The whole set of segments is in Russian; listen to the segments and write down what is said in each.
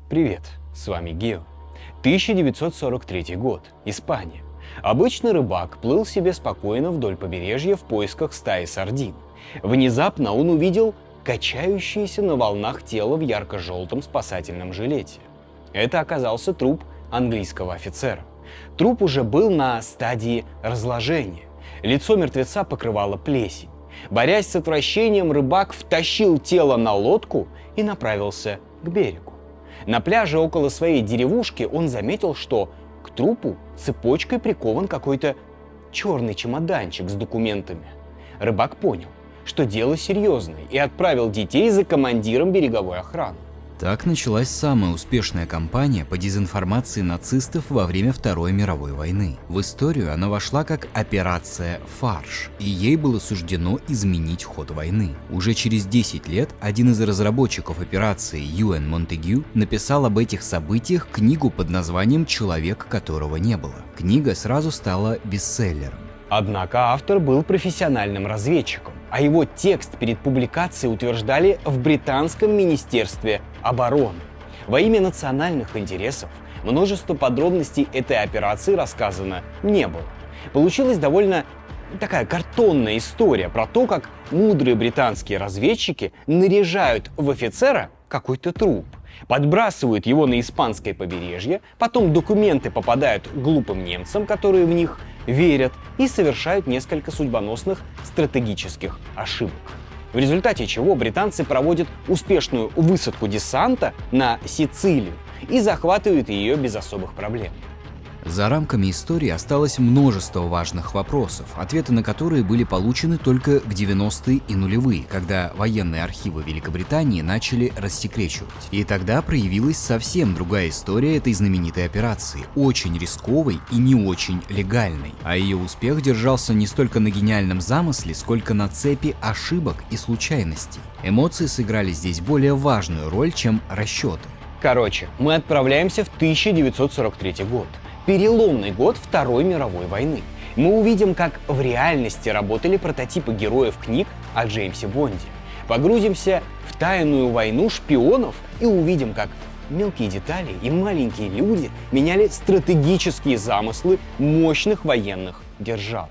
Привет, с вами Гео. 1943 год, Испания. Обычный рыбак плыл себе спокойно вдоль побережья в поисках стаи сардин. Внезапно он увидел качающееся на волнах тело в ярко-желтом спасательном жилете. Это оказался труп английского офицера. Труп уже был на стадии разложения. Лицо мертвеца покрывала плесень. Борясь с отвращением, рыбак втащил тело на лодку и направился к берегу. На пляже около своей деревушки он заметил, что к трупу цепочкой прикован какой-то черный чемоданчик с документами. Рыбак понял, что дело серьезное, и отправил детей за командиром береговой охраны. Так началась самая успешная кампания по дезинформации нацистов во время Второй мировой войны. В историю она вошла как операция «Фарш», и ей было суждено изменить ход войны. Уже через 10 лет один из разработчиков операции Юэн Монтегю написал об этих событиях книгу под названием «Человек, которого не было». Книга сразу стала бестселлером. Однако автор был профессиональным разведчиком, а его текст перед публикацией утверждали в британском министерстве обороны. Во имя национальных интересов множество подробностей этой операции рассказано не было. Получилась довольно такая картонная история про то, как мудрые британские разведчики наряжают в офицера какой-то труп, подбрасывают его на испанское побережье, потом документы попадают к глупым немцам, которые в них верят, и совершают несколько судьбоносных стратегических ошибок. В результате чего британцы проводят успешную высадку десанта на Сицилию и захватывают ее без особых проблем. За рамками истории осталось множество важных вопросов, ответы на которые были получены только в 90-е и нулевые, когда военные архивы Великобритании начали рассекречивать. И тогда проявилась совсем другая история этой знаменитой операции, очень рисковой и не очень легальной. А ее успех держался не столько на гениальном замысле, сколько на цепи ошибок и случайностей. Эмоции сыграли здесь более важную роль, чем расчеты. Короче, мы отправляемся в 1943 год. Переломный год Второй мировой войны. Мы увидим, как в реальности работали прототипы героев книг о Джеймсе Бонде. Погрузимся в тайную войну шпионов и увидим, как мелкие детали и маленькие люди меняли стратегические замыслы мощных военных держав.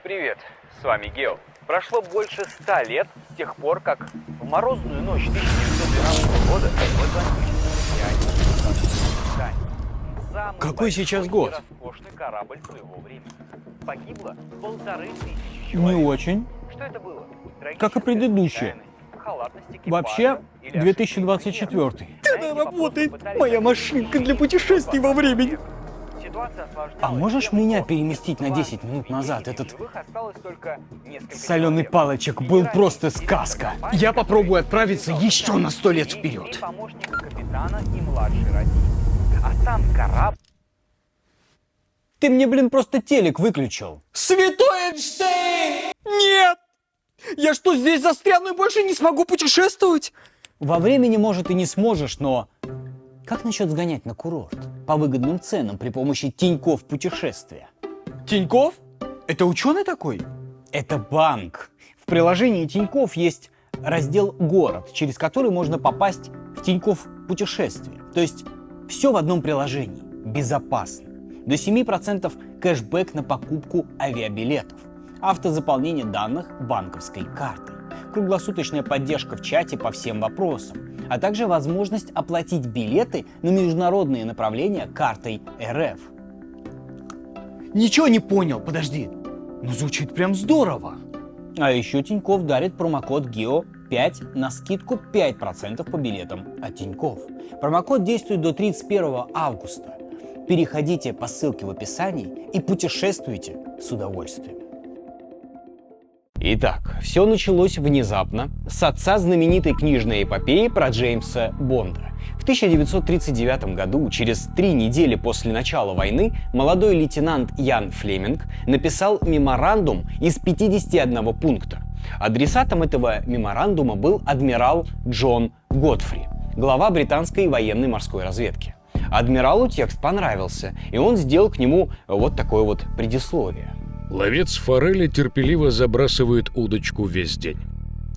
Привет, с вами Гео. Прошло больше 100 лет с тех пор, как в морозную ночь 1912 года Какой сейчас год? роскошный корабль своего времени. Погибло 1500 человек. Не очень. Что это было? Как и предыдущие. Вообще, 2024. Когда работает моя машинка для путешествий во времени? А можешь меня переместить на 10 минут назад? Этот соленый палочек был просто сказка. Я попробую отправиться еще на 100 лет вперед. Ты мне, блин, просто телек выключил. Святой Эйнштейн! Нет! Я что, здесь застряну и больше не смогу путешествовать? Во времени, может, и не сможешь, но... Как насчет сгонять на курорт? По выгодным ценам при помощи Тинькофф путешествия. Тинькофф? Это ученый такой? Это банк. В приложении Тинькофф есть раздел «Город», через который можно попасть в Тинькофф путешествие. То есть все в одном приложении. Безопасно. До 7% кэшбэк на покупку авиабилетов. Автозаполнение данных банковской картой. Круглосуточная поддержка в чате по всем вопросам. А также возможность оплатить билеты на международные направления картой РФ. Ничего не понял, подожди. Ну звучит прям здорово. А еще Тинькофф дарит промокод GEO5 на скидку 5% по билетам от Тинькофф. Промокод действует до 31 августа. Переходите по ссылке в описании и путешествуйте с удовольствием. Итак, все началось внезапно с отца знаменитой книжной эпопеи про Джеймса Бонда. В 1939 году, через 3 недели после начала войны, молодой лейтенант Ян Флеминг написал меморандум из 51 пункта. Адресатом этого меморандума был адмирал Джон Годфри, глава британской военной морской разведки. Адмиралу текст понравился, и он сделал к нему вот такое вот предисловие. Ловец форели терпеливо забрасывает удочку весь день.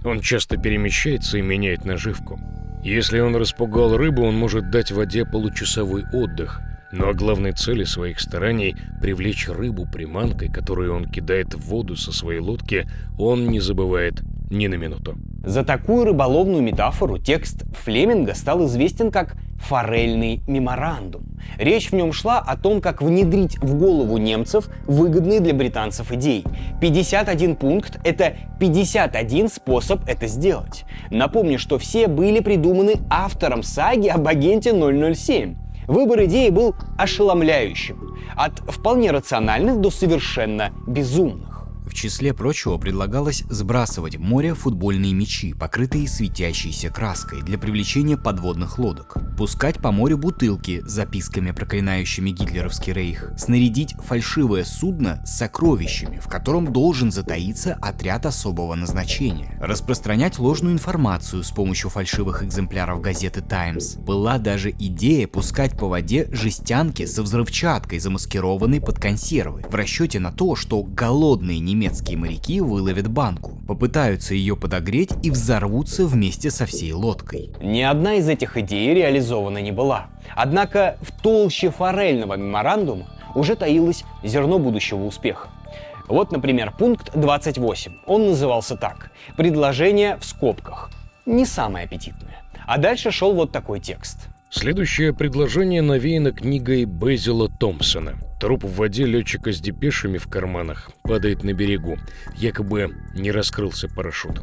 Он часто перемещается и меняет наживку. Если он распугал рыбу, он может дать воде получасовой отдых. Но о главной цели своих стараний — привлечь рыбу приманкой, которую он кидает в воду со своей лодки, он не забывает ни на минуту. За такую рыболовную метафору текст Флеминга стал известен как «форельный меморандум». Речь в нем шла о том, как внедрить в голову немцев выгодные для британцев идеи. 51 пункт — это 51 способ это сделать. Напомню, что все были придуманы автором саги об агенте 007. Выбор идеи был ошеломляющим. От вполне рациональных до совершенно безумных. В числе прочего предлагалось сбрасывать в море футбольные мячи, покрытые светящейся краской, для привлечения подводных лодок, пускать по морю бутылки с записками, проклинающими гитлеровский рейх, снарядить фальшивое судно с сокровищами, в котором должен затаиться отряд особого назначения, распространять ложную информацию с помощью фальшивых экземпляров газеты «Таймс». Была даже идея пускать по воде жестянки со взрывчаткой, замаскированной под консервы, в расчете на то, что голодные немецкие моряки выловят банку, попытаются ее подогреть и взорвутся вместе со всей лодкой. Ни одна из этих идей реализована не была. Однако в толще форельного меморандума уже таилось зерно будущего успеха. Вот, например, пункт 28. Он назывался так: «Предложение в скобках». Не самое аппетитное. А дальше шел вот такой текст. Следующее предложение навеяно книгой Безила Томпсона. Труп в воде летчика с депешами в карманах падает на берегу. Якобы не раскрылся парашют.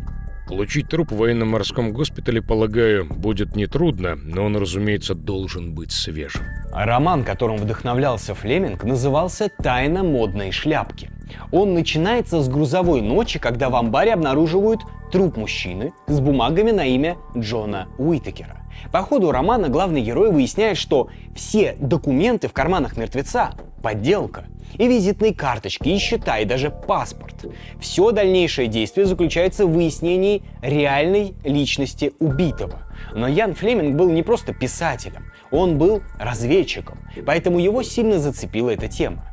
Получить труп в военно-морском госпитале, полагаю, будет нетрудно, но он, разумеется, должен быть свежим. Роман, которым вдохновлялся Флеминг, назывался «Тайна модной шляпки». Он начинается с грузовой ночи, когда в амбаре обнаруживают труп мужчины с бумагами на имя Джона Уитакера. По ходу романа главный герой выясняет, что все документы в карманах мертвеца – подделка. И визитные карточки, и счета, и даже паспорт. Все дальнейшее действие заключается в выяснении реальной личности убитого. Но Ян Флеминг был не просто писателем, он был разведчиком, поэтому его сильно зацепила эта тема.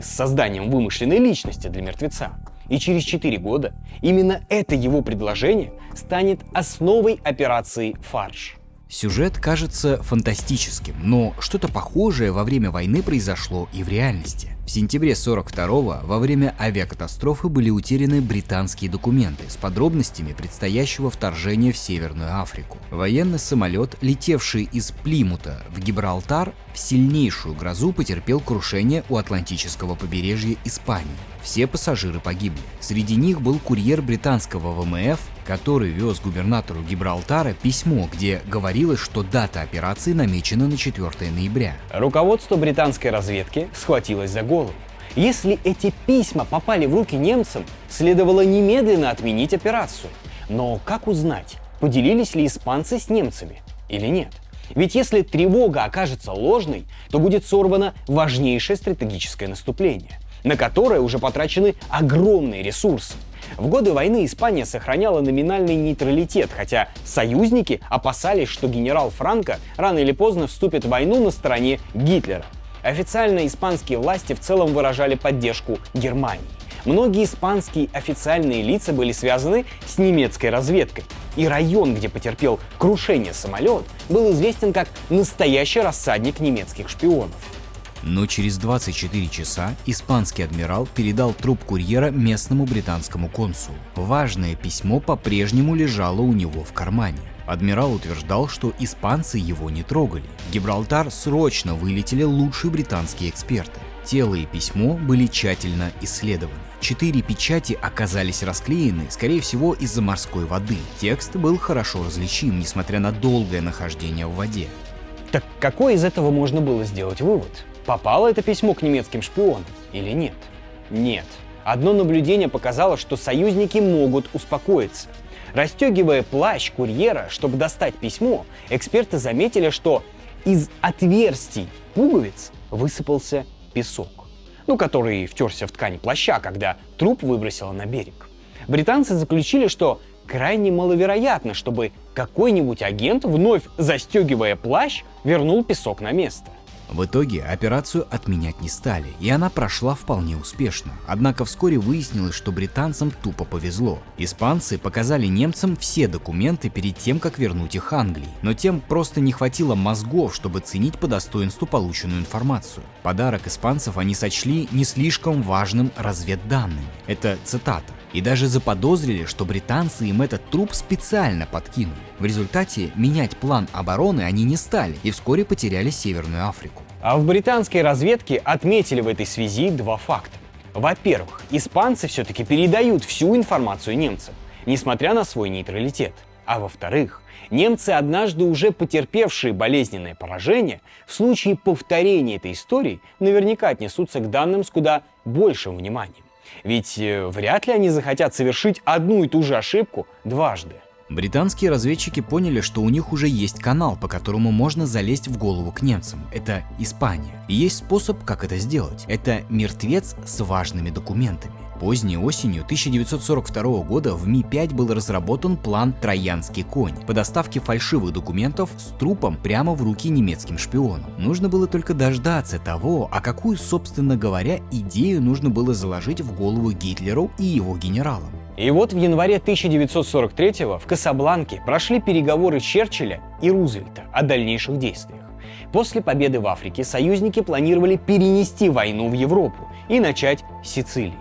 С созданием вымышленной личности для мертвеца. И через 4 года именно это его предложение станет основой операции «Фарш». Сюжет кажется фантастическим, но что-то похожее во время войны произошло и в реальности. В сентябре 1942-го во время авиакатастрофы были утеряны британские документы с подробностями предстоящего вторжения в Северную Африку. Военный самолет, летевший из Плимута в Гибралтар, в сильнейшую грозу потерпел крушение у Атлантического побережья Испании. Все пассажиры погибли. Среди них был курьер британского ВМФ, который вез губернатору Гибралтара письмо, где говорилось, что дата операции намечена на 4 ноября. Руководство британской разведки схватилось за голову. Если эти письма попали в руки немцам, следовало немедленно отменить операцию. Но как узнать, поделились ли испанцы с немцами или нет? Ведь если тревога окажется ложной, то будет сорвано важнейшее стратегическое наступление, на которое уже потрачены огромные ресурсы. В годы войны Испания сохраняла номинальный нейтралитет, хотя союзники опасались, что генерал Франко рано или поздно вступит в войну на стороне Гитлера. Официально испанские власти в целом выражали поддержку Германии. Многие испанские официальные лица были связаны с немецкой разведкой, и район, где потерпел крушение самолет, был известен как настоящий рассадник немецких шпионов. Но через 24 часа испанский адмирал передал труп курьера местному британскому консулу. Важное письмо по-прежнему лежало у него в кармане. Адмирал утверждал, что испанцы его не трогали. В Гибралтар срочно вылетели лучшие британские эксперты. Тело и письмо были тщательно исследованы. 4 печати оказались расклеены, скорее всего, из-за морской воды. Текст был хорошо различим, несмотря на долгое нахождение в воде. Так какой из этого можно было сделать вывод? Попало это письмо к немецким шпионам или нет? Нет. Одно наблюдение показало, что союзники могут успокоиться. Расстегивая плащ курьера, чтобы достать письмо, эксперты заметили, что из отверстий пуговиц высыпался песок, который втерся в ткань плаща, когда труп выбросило на берег. Британцы заключили, что крайне маловероятно, чтобы какой-нибудь агент, вновь застегивая плащ, вернул песок на место. В итоге операцию отменять не стали, и она прошла вполне успешно. Однако вскоре выяснилось, что британцам тупо повезло. Испанцы показали немцам все документы перед тем, как вернуть их Англии, но тем просто не хватило мозгов, чтобы ценить по достоинству полученную информацию. Подарок испанцев они сочли не слишком важным разведданными. Это цитата. И даже заподозрили, что британцы им этот труп специально подкинули. В результате менять план обороны они не стали и вскоре потеряли Северную Африку. А в британской разведке отметили в этой связи два факта. Во-первых, испанцы все-таки передают всю информацию немцам, несмотря на свой нейтралитет. А во-вторых, немцы, однажды уже потерпевшие болезненное поражение, в случае повторения этой истории наверняка отнесутся к данным с куда большим вниманием. Ведь вряд ли они захотят совершить одну и ту же ошибку дважды. Британские разведчики поняли, что у них уже есть канал, по которому можно залезть в голову к немцам. Это Испания. И есть способ, как это сделать. Это мертвец с важными документами. Поздней осенью 1942 года в Ми-5 был разработан план «Троянский конь» по доставке фальшивых документов с трупом прямо в руки немецким шпионам. Нужно было только дождаться того, а какую, собственно говоря, идею нужно было заложить в голову Гитлеру и его генералам. И вот в январе 1943-го в Касабланке прошли переговоры Черчилля и Рузвельта о дальнейших действиях. После победы в Африке союзники планировали перенести войну в Европу и начать с Сицилии.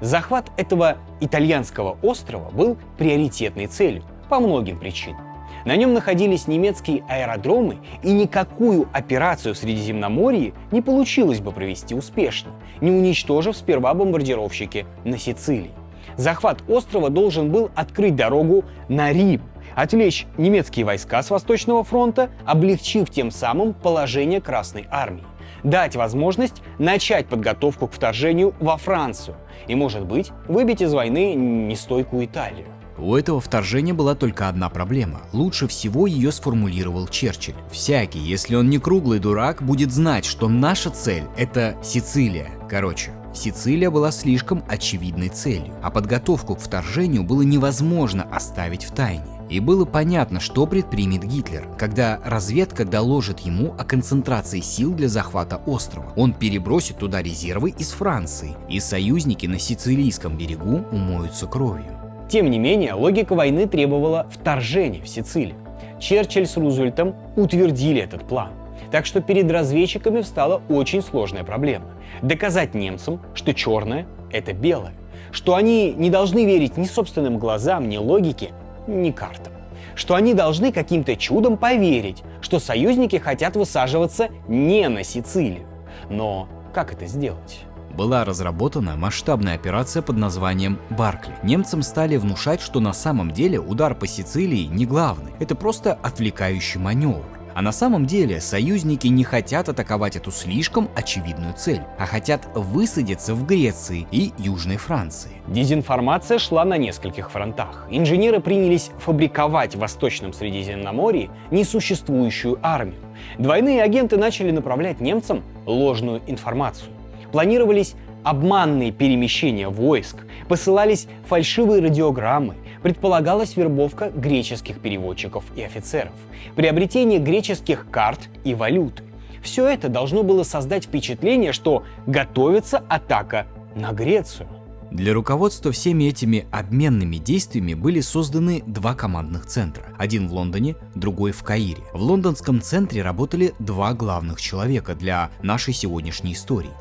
Захват этого итальянского острова был приоритетной целью по многим причинам. На нем находились немецкие аэродромы, и никакую операцию в Средиземноморье не получилось бы провести успешно, не уничтожив сперва бомбардировщики на Сицилии. Захват острова должен был открыть дорогу на Рим, отвлечь немецкие войска с Восточного фронта, облегчив тем самым положение Красной армии, дать возможность начать подготовку к вторжению во Францию и, может быть, выбить из войны нестойкую Италию. У этого вторжения была только одна проблема. Лучше всего ее сформулировал Черчилль. Всякий, если он не круглый дурак, будет знать, что наша цель — это Сицилия. Короче, Сицилия была слишком очевидной целью, а подготовку к вторжению было невозможно оставить в тайне. И было понятно, что предпримет Гитлер, когда разведка доложит ему о концентрации сил для захвата острова. Он перебросит туда резервы из Франции, и союзники на сицилийском берегу умоются кровью. Тем не менее, логика войны требовала вторжения в Сицилию. Черчилль с Рузвельтом утвердили этот план. Так что перед разведчиками встала очень сложная проблема – доказать немцам, что черное – это белое, что они не должны верить ни собственным глазам, ни логике, ни картам, что они должны каким-то чудом поверить, что союзники хотят высаживаться не на Сицилию. Но как это сделать? Была разработана масштабная операция под названием «Баркли». Немцам стали внушать, что на самом деле удар по Сицилии не главный, это просто отвлекающий маневр. А на самом деле союзники не хотят атаковать эту слишком очевидную цель, а хотят высадиться в Греции и Южной Франции. Дезинформация шла на нескольких фронтах. Инженеры принялись фабриковать в Восточном Средиземноморье несуществующую армию. Двойные агенты начали направлять немцам ложную информацию. Планировались обманные перемещения войск, посылались фальшивые радиограммы, предполагалась вербовка греческих переводчиков и офицеров, приобретение греческих карт и валюты. Все это должно было создать впечатление, что готовится атака на Грецию. Для руководства всеми этими обменными действиями были созданы два командных центра. Один в Лондоне, другой в Каире. В лондонском центре работали два главных человека для нашей сегодняшней истории.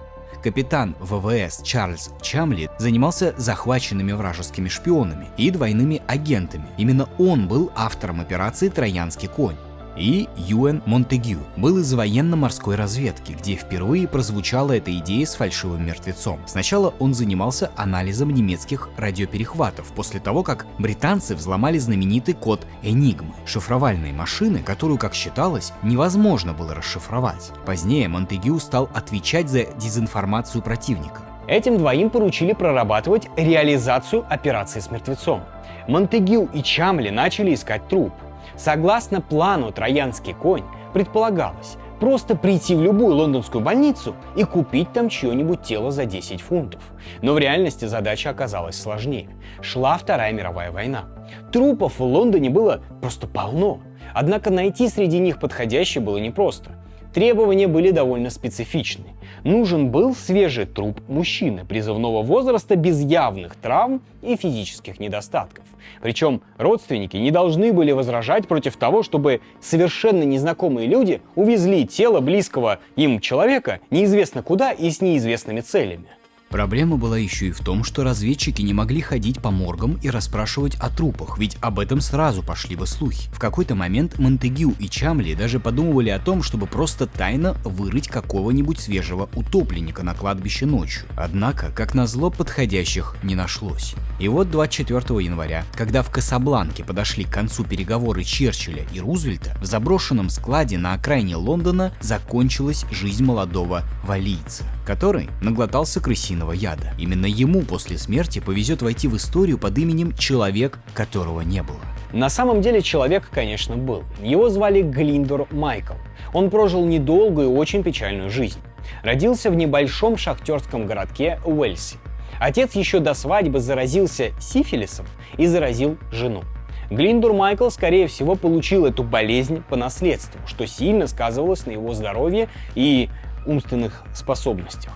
Капитан ВВС Чарльз Чамли занимался захваченными вражескими шпионами и двойными агентами. Именно он был автором операции «Троянский конь». И Юэн Монтегю был из военно-морской разведки, где впервые прозвучала эта идея с фальшивым мертвецом. Сначала он занимался анализом немецких радиоперехватов, после того, как британцы взломали знаменитый код Энигмы, шифровальной машины, которую, как считалось, невозможно было расшифровать. Позднее Монтегю стал отвечать за дезинформацию противника. Этим двоим поручили прорабатывать реализацию операции с мертвецом. Монтегю и Чамли начали искать труп. Согласно плану «Троянский конь» предполагалось просто прийти в любую лондонскую больницу и купить там чье-нибудь тело за 10 фунтов. Но в реальности задача оказалась сложнее. Шла Вторая мировая война. Трупов в Лондоне было просто полно. Однако найти среди них подходящий было непросто. Требования были довольно специфичны. Нужен был свежий труп мужчины призывного возраста без явных травм и физических недостатков. Причем родственники не должны были возражать против того, чтобы совершенно незнакомые люди увезли тело близкого им человека неизвестно куда и с неизвестными целями. Проблема была еще и в том, что разведчики не могли ходить по моргам и расспрашивать о трупах, ведь об этом сразу пошли бы слухи. В какой-то момент Монтегю и Чамли даже подумывали о том, чтобы просто тайно вырыть какого-нибудь свежего утопленника на кладбище ночью. Однако, как назло, подходящих не нашлось. И вот 24 января, когда в Касабланке подошли к концу переговоры Черчилля и Рузвельта, в заброшенном складе на окраине Лондона закончилась жизнь молодого валлийца, который наглотался крысиного яда. Именно ему после смерти повезет войти в историю под именем «Человек, которого не было». На самом деле человек, конечно, был. Его звали Глиндор Майкл. Он прожил недолгую и очень печальную жизнь. Родился в небольшом шахтерском городке Уэльси. Отец еще до свадьбы заразился сифилисом и заразил жену. Глиндор Майкл, скорее всего, получил эту болезнь по наследству, что сильно сказывалось на его здоровье и умственных способностях.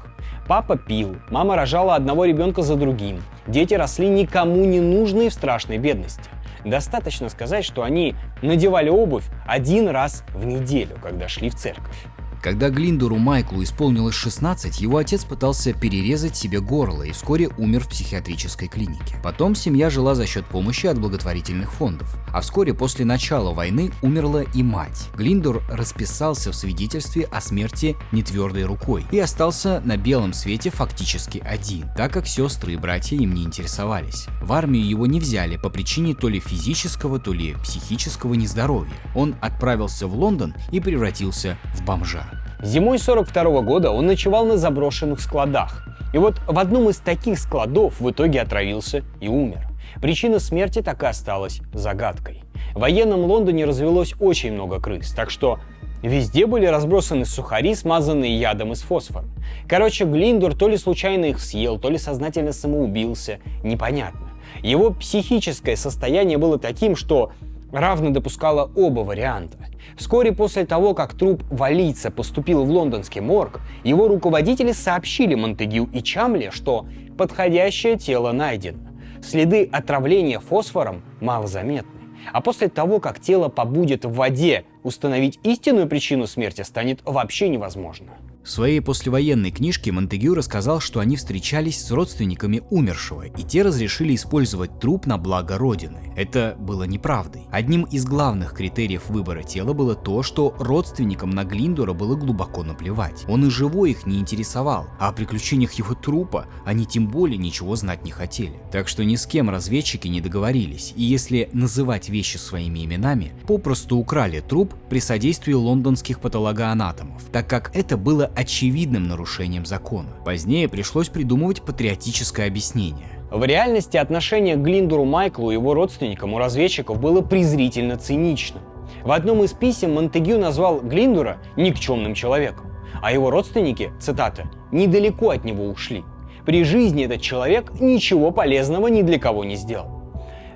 Папа пил, мама рожала одного ребенка за другим, дети росли никому не нужные в страшной бедности. Достаточно сказать, что они надевали обувь один раз в неделю, когда шли в церковь. Когда Глиндору Майклу исполнилось 16, его отец пытался перерезать себе горло и вскоре умер в психиатрической клинике. Потом семья жила за счет помощи от благотворительных фондов. А вскоре после начала войны умерла и мать. Глиндор расписался в свидетельстве о смерти нетвердой рукой и остался на белом свете фактически один, так как сестры и братья им не интересовались. В армию его не взяли по причине то ли физического, то ли психического нездоровья. Он отправился в Лондон и превратился в бомжа. Зимой 1942 года он ночевал на заброшенных складах. И вот в одном из таких складов в итоге отравился и умер. Причина смерти так и осталась загадкой. В военном Лондоне развелось очень много крыс, так что везде были разбросаны сухари, смазанные ядом из фосфора. Короче, Глиндор то ли случайно их съел, то ли сознательно самоубился, непонятно. Его психическое состояние было таким, что равно допускало оба варианта. Вскоре после того, как труп валлийца поступил в лондонский морг, его руководители сообщили Монтегю и Чамли, что подходящее тело найдено. Следы отравления фосфором малозаметны. А после того, как тело побудет в воде, установить истинную причину смерти станет вообще невозможно. В своей послевоенной книжке Монтегю рассказал, что они встречались с родственниками умершего, и те разрешили использовать труп на благо Родины. Это было неправдой. Одним из главных критериев выбора тела было то, что родственникам на Глиндора было глубоко наплевать. Он и живой их не интересовал, а о приключениях его трупа они тем более ничего знать не хотели. Так что ни с кем разведчики не договорились, и если называть вещи своими именами, попросту украли труп при содействии лондонских патологоанатомов, так как это было очевидным нарушением закона. Позднее пришлось придумывать патриотическое объяснение. В реальности отношение к Глиндору Майклу и его родственникам у разведчиков было презрительно циничным. В одном из писем Монтегю назвал Глиндора никчемным человеком, а его родственники, цитата, «недалеко от него ушли. При жизни этот человек ничего полезного ни для кого не сделал».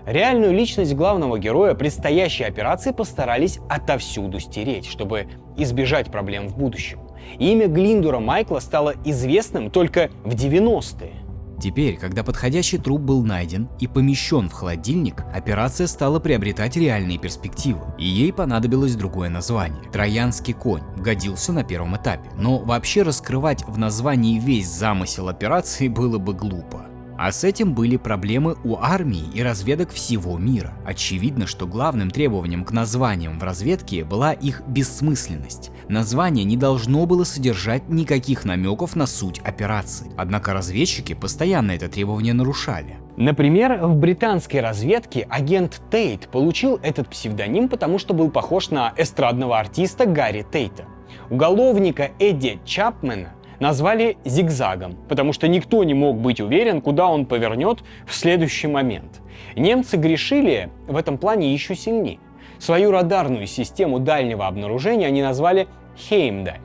Реальную личность главного героя предстоящей операции постарались отовсюду стереть, чтобы избежать проблем в будущем. Имя Глиндора Майкла стало известным только в 90-е. Теперь, когда подходящий труп был найден и помещен в холодильник, операция стала приобретать реальные перспективы, и ей понадобилось другое название. Троянский конь годился на первом этапе, но вообще раскрывать в названии весь замысел операции было бы глупо. А с этим были проблемы у армии и разведок всего мира. Очевидно, что главным требованием к названиям в разведке была их бессмысленность. Название не должно было содержать никаких намеков на суть операции. Однако разведчики постоянно это требование нарушали. Например, в британской разведке агент Тейт получил этот псевдоним, потому что был похож на эстрадного артиста Гарри Тейта. Уголовника Эдди Чапмена назвали зигзагом, потому что никто не мог быть уверен, куда он повернет в следующий момент. Немцы грешили в этом плане еще сильнее. Свою радарную систему дальнего обнаружения они назвали Хеймдаль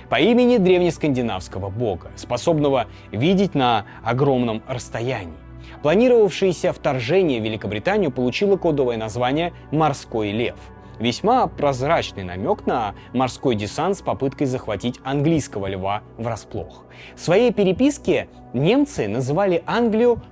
по имени древнескандинавского бога, способного видеть на огромном расстоянии. Планировавшееся вторжение в Великобританию получило кодовое название «Морской лев». Весьма прозрачный намек на морской десант с попыткой захватить английского льва врасплох. В своей переписке немцы называли Англию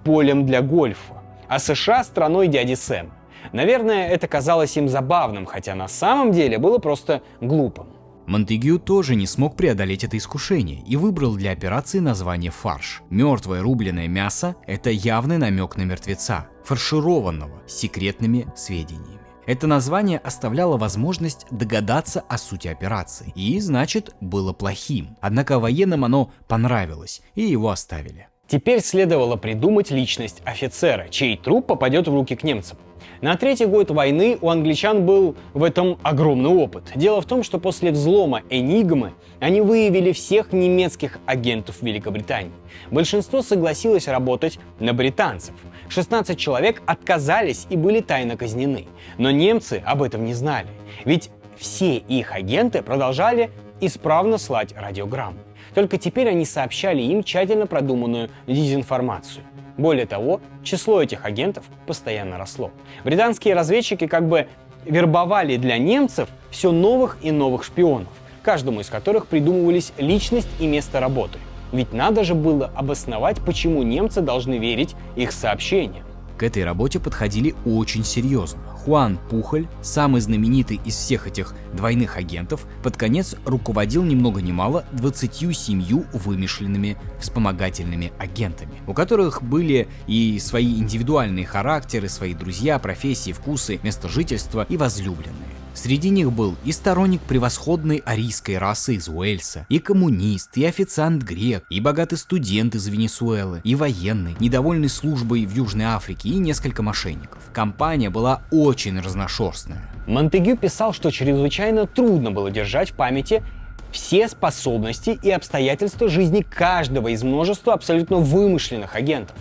полем для гольфа, а США страной дяди Сэма. Наверное, это казалось им забавным, хотя на самом деле было просто глупым. Монтегю тоже не смог преодолеть это искушение и выбрал для операции название «фарш». Мертвое рубленое мясо – это явный намек на мертвеца, фаршированного с секретными сведениями. Это название оставляло возможность догадаться о сути операции и, значит, было плохим. Однако военным оно понравилось, и его оставили. Теперь следовало придумать личность офицера, чей труп попадет в руки к немцам. На третий год войны у англичан был в этом огромный опыт. Дело в том, что после взлома Энигмы они выявили всех немецких агентов Великобритании. Большинство согласилось работать на британцев. 16 человек отказались и были тайно казнены. Но немцы об этом не знали. Ведь все их агенты продолжали исправно слать радиограммы. Только теперь они сообщали им тщательно продуманную дезинформацию. Более того, число этих агентов постоянно росло. Британские разведчики как бы вербовали для немцев все новых и новых шпионов, каждому из которых придумывались личность и место работы. Ведь надо же было обосновать, почему немцы должны верить их сообщениям. К этой работе подходили очень серьезно. Хуан Пухоль, самый знаменитый из всех этих двойных агентов, под конец руководил ни много ни мало 27 вымышленными вспомогательными агентами, у которых были и свои индивидуальные характеры, свои друзья, профессии, вкусы, место жительства и возлюбленные. Среди них был и сторонник превосходной арийской расы из Уэльса, и коммунист, и официант-грек, и богатый студент из Венесуэлы, и военный, недовольный службой в Южной Африке, и несколько мошенников. Компания была очень разношерстная. Монтегю писал, что чрезвычайно трудно было держать в памяти все способности и обстоятельства жизни каждого из множества абсолютно вымышленных агентов.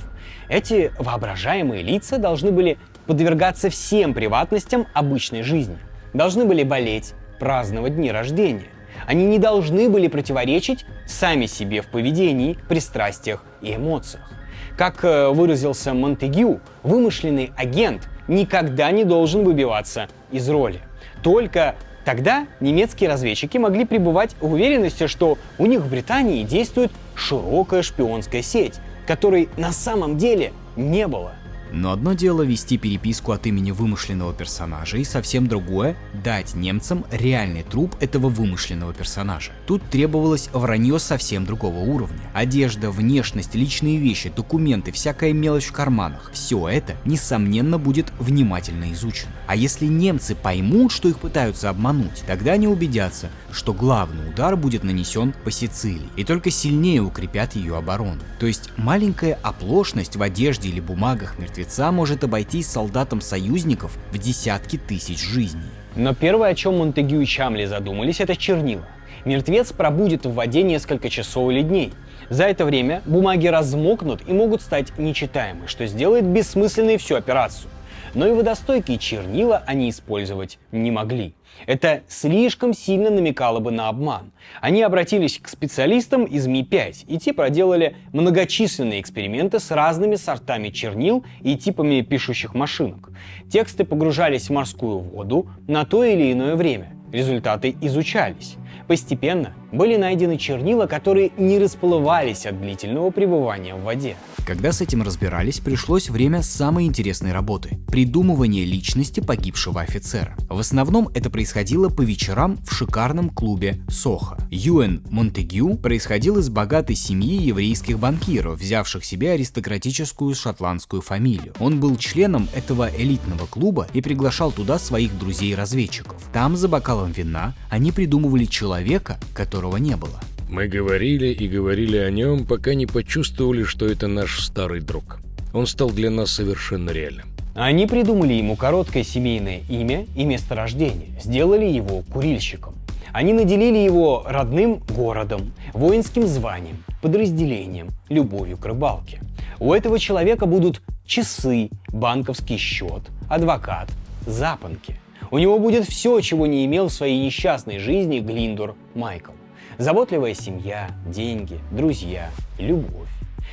Эти воображаемые лица должны были подвергаться всем приватностям обычной жизни. Должны были болеть, праздновать дни рождения. Они не должны были противоречить сами себе в поведении, пристрастиях и эмоциях. Как выразился Монтегю, вымышленный агент никогда не должен выбиваться из роли. Только тогда немецкие разведчики могли пребывать в уверенности, что у них в Британии действует широкая шпионская сеть, которой на самом деле не было. Но одно дело вести переписку от имени вымышленного персонажа, и совсем другое — дать немцам реальный труп этого вымышленного персонажа. Тут требовалось вранье совсем другого уровня. Одежда, внешность, личные вещи, документы, всякая мелочь в карманах — все это, несомненно, будет внимательно изучено. А если немцы поймут, что их пытаются обмануть, тогда они убедятся, что главный удар будет нанесен по Сицилии, и только сильнее укрепят ее оборону. То есть маленькая оплошность в одежде или бумагах мертвеца может обойтись солдатам союзников в десятки тысяч жизней. Но первое, о чем Монтегю и Чамли задумались, это чернила. Мертвец пробудет в воде несколько часов или дней. За это время бумаги размокнут и могут стать нечитаемы, что сделает бессмысленной всю операцию. Но и водостойкие чернила они использовать не могли. Это слишком сильно намекало бы на обман. Они обратились к специалистам из Ми-5, и те проделали многочисленные эксперименты с разными сортами чернил и типами пишущих машинок. Тексты погружались в морскую воду на то или иное время. Результаты изучались. Постепенно были найдены чернила, которые не расплывались от длительного пребывания в воде. Когда с этим разбирались, пришлось время самой интересной работы – придумывание личности погибшего офицера. В основном это происходило по вечерам в шикарном клубе Сохо. Юэн Монтегю происходил из богатой семьи еврейских банкиров, взявших себе аристократическую шотландскую фамилию. Он был членом этого элитного клуба и приглашал туда своих друзей-разведчиков. Там, за бокалом вина, они придумывали человека, которого не было. Мы говорили и говорили о нем, пока не почувствовали, что это наш старый друг. Он стал для нас совершенно реальным. Они придумали ему короткое семейное имя и место рождения, сделали его курильщиком. Они наделили его родным городом, воинским званием, подразделением, любовью к рыбалке. У этого человека будут часы, банковский счет, адвокат, запонки. У него будет все, чего не имел в своей несчастной жизни Глиндор Майкл. Заботливая семья, деньги, друзья, любовь.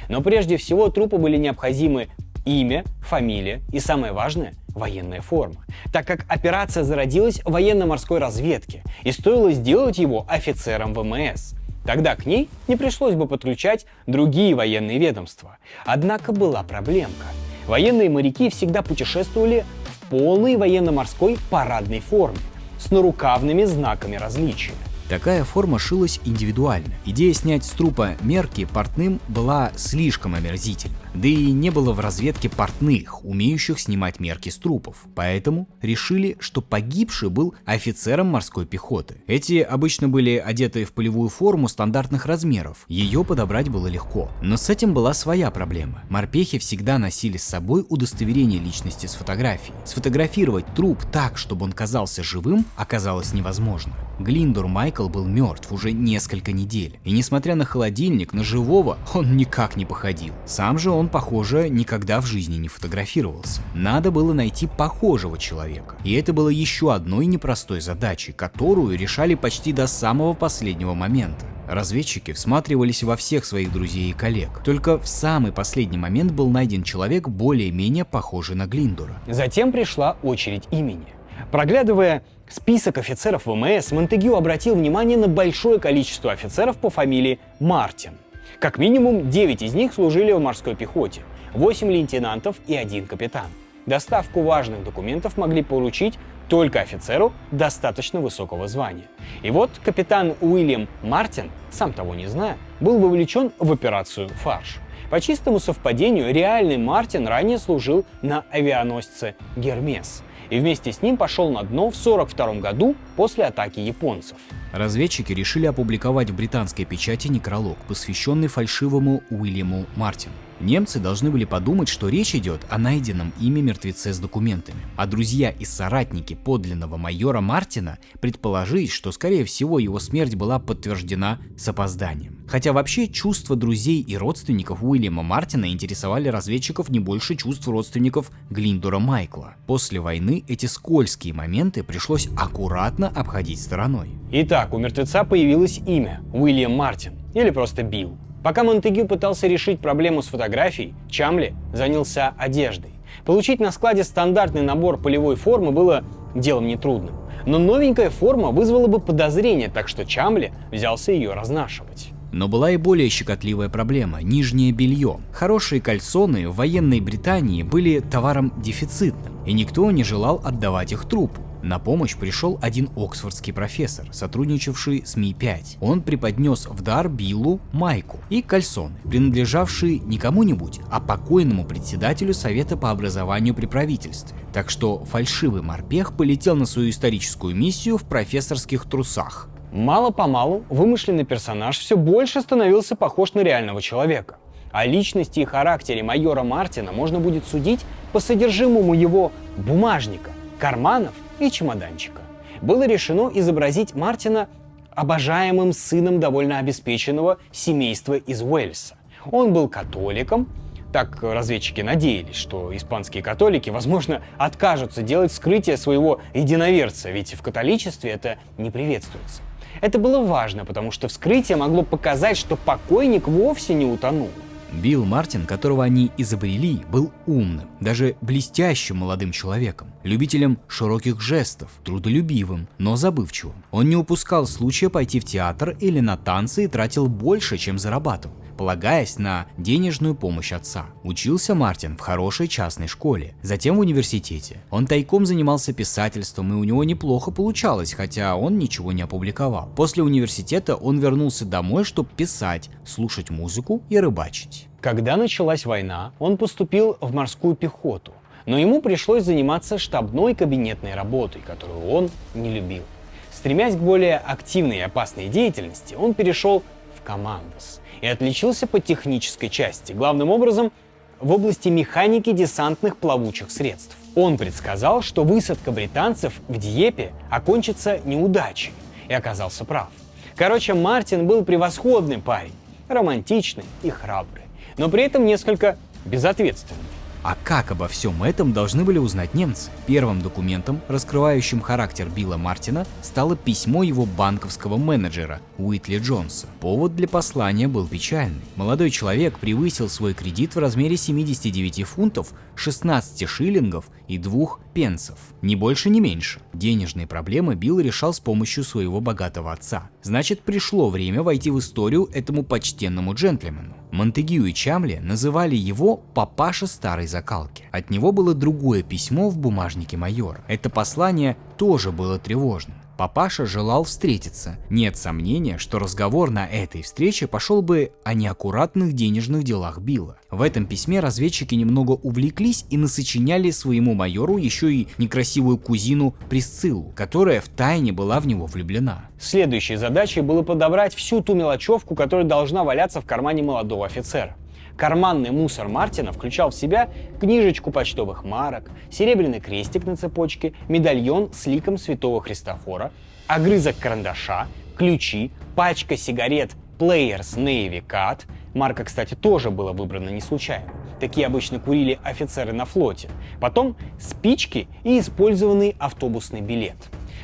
Но прежде всего трупу были необходимы имя, фамилия и, самое важное, военная форма, так как операция зародилась в военно-морской разведке и стоило сделать его офицером ВМС. Тогда к ней не пришлось бы подключать другие военные ведомства. Однако была проблемка. Военные моряки всегда путешествовали в полной военно-морской парадной форме с нарукавными знаками различия. Такая форма шилась индивидуально. Идея снять с трупа мерки портным была слишком омерзительна. Да и не было в разведке портных, умеющих снимать мерки с трупов. Поэтому решили, что погибший был офицером морской пехоты. Эти обычно были одеты в полевую форму стандартных размеров. Ее подобрать было легко. Но с этим была своя проблема. Морпехи всегда носили с собой удостоверение личности с фотографией. Сфотографировать труп так, чтобы он казался живым, оказалось невозможно. Глиндор Майкл был мертв уже несколько недель, и несмотря на холодильник, на живого он никак не походил. Сам же он, похоже, никогда в жизни не фотографировался. Надо было найти похожего человека, и это было еще одной непростой задачей, которую решали почти до самого последнего момента. Разведчики всматривались во всех своих друзей и коллег. Только в самый последний момент был найден человек, более-менее похожий на Глиндора. Затем пришла очередь имени. Проглядывая список офицеров ВМС, Монтегю обратил внимание на большое количество офицеров по фамилии Мартин. Как минимум 9 из них служили в морской пехоте, 8 лейтенантов и 1 капитан. Доставку важных документов могли поручить только офицеру достаточно высокого звания. И вот капитан Уильям Мартин, сам того не зная, был вовлечен в операцию «Фарш». По чистому совпадению, реальный Мартин ранее служил на авианосце «Гермес» и вместе с ним пошел на дно в 1942 году после атаки японцев. Разведчики решили опубликовать в британской печати некролог, посвященный фальшивому Уильяму Мартину. Немцы должны были подумать, что речь идет о найденном ими мертвеце с документами, а друзья и соратники подлинного майора Мартина предположить, что, скорее всего, его смерть была подтверждена с опозданием. Хотя вообще чувства друзей и родственников Уильяма Мартина интересовали разведчиков не больше чувств родственников Глиндора Майкла. После войны эти скользкие моменты пришлось аккуратно обходить стороной. Итак, у мертвеца появилось имя – Уильям Мартин, или просто Билл. Пока Монтегю пытался решить проблему с фотографией, Чамли занялся одеждой. Получить на складе стандартный набор полевой формы было делом нетрудным. Но новенькая форма вызвала бы подозрение, так что Чамли взялся ее разнашивать. Но была и более щекотливая проблема – нижнее белье. Хорошие кальсоны в военной Британии были товаром дефицитным, и никто не желал отдавать их трупу. На помощь пришел один оксфордский профессор, сотрудничавший с Ми-5. Он преподнес в дар Биллу майку и кальсоны, принадлежавшие не кому-нибудь, а покойному председателю Совета по образованию при правительстве. Так что фальшивый морпех полетел на свою историческую миссию в профессорских трусах. Мало-помалу вымышленный персонаж все больше становился похож на реального человека. О личности и характере майора Мартина можно будет судить по содержимому его бумажника, карманов и чемоданчика. Было решено изобразить Мартина обожаемым сыном довольно обеспеченного семейства из Уэльса. Он был католиком, так разведчики надеялись, что испанские католики, возможно, откажутся делать вскрытие своего единоверца, ведь в католичестве это не приветствуется. Это было важно, потому что вскрытие могло показать, что покойник вовсе не утонул. Билл Мартин, которого они изобрели, был умным, даже блестящим молодым человеком, любителем широких жестов, трудолюбивым, но забывчивым. Он не упускал случая пойти в театр или на танцы и тратил больше, чем зарабатывал, полагаясь на денежную помощь отца. Учился Мартин в хорошей частной школе, затем в университете. Он тайком занимался писательством, и у него неплохо получалось, хотя он ничего не опубликовал. После университета он вернулся домой, чтобы писать, слушать музыку и рыбачить. Когда началась война, он поступил в морскую пехоту, но ему пришлось заниматься штабной кабинетной работой, которую он не любил. Стремясь к более активной и опасной деятельности, он перешел в командос и отличился по технической части, главным образом в области механики десантных плавучих средств. Он предсказал, что высадка британцев в Дьеппе окончится неудачей, и оказался прав. Короче, Мартин был превосходный парень, романтичный и храбрый, но при этом несколько безответственный. А как обо всем этом должны были узнать немцы? Первым документом, раскрывающим характер Билла Мартина, стало письмо его банковского менеджера Уитли Джонса. Повод для послания был печальный. Молодой человек превысил свой кредит в размере 79 фунтов, 16 шиллингов и 2 пенсов. Ни больше, ни меньше. Денежные проблемы Билл решал с помощью своего богатого отца. Значит, пришло время войти в историю этому почтенному джентльмену. Монтегю и Чамли называли его «папаша старой закалки». От него было другое письмо в бумажнике майора. Это послание тоже было тревожным. Папаша желал встретиться. Нет сомнения, что разговор на этой встрече пошел бы о неаккуратных денежных делах Билла. В этом письме разведчики немного увлеклись и насочиняли своему майору еще и некрасивую кузину Присциллу, которая втайне была в него влюблена. Следующей задачей было подобрать всю ту мелочевку, которая должна валяться в кармане молодого офицера. Карманный мусор Мартина включал в себя книжечку почтовых марок, серебряный крестик на цепочке, медальон с ликом святого Христофора, огрызок карандаша, ключи, пачка сигарет Players Navy Cut. Марка, кстати, тоже была выбрана не случайно. Такие обычно курили офицеры на флоте. Потом спички и использованный автобусный билет.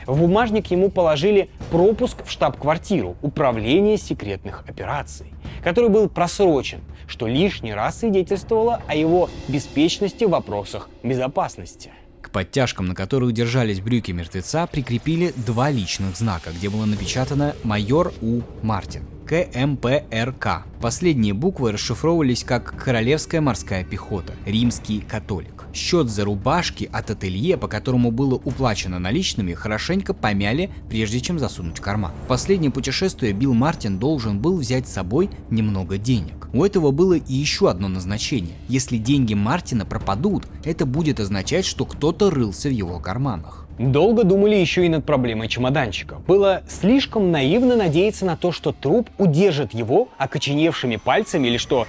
В бумажник ему положили пропуск в штаб-квартиру Управления секретных операций, который был просрочен, что лишний раз свидетельствовало о его беспечности в вопросах безопасности. К подтяжкам, на которых держались брюки мертвеца, прикрепили 2 личных знака, где было напечатано «Майор У. Мартин». КМПРК. Последние буквы расшифровывались как «Королевская морская пехота», «Римский католик». Счет за рубашки от ателье, по которому было уплачено наличными, хорошенько помяли, прежде чем засунуть в карман. В последнее путешествие Билл Мартин должен был взять с собой немного денег. У этого было и еще одно назначение. Если деньги Мартина пропадут, это будет означать, что кто-то рылся в его карманах. Долго думали еще и над проблемой чемоданчика. Было слишком наивно надеяться на то, что труп удержит его окоченевшими пальцами или что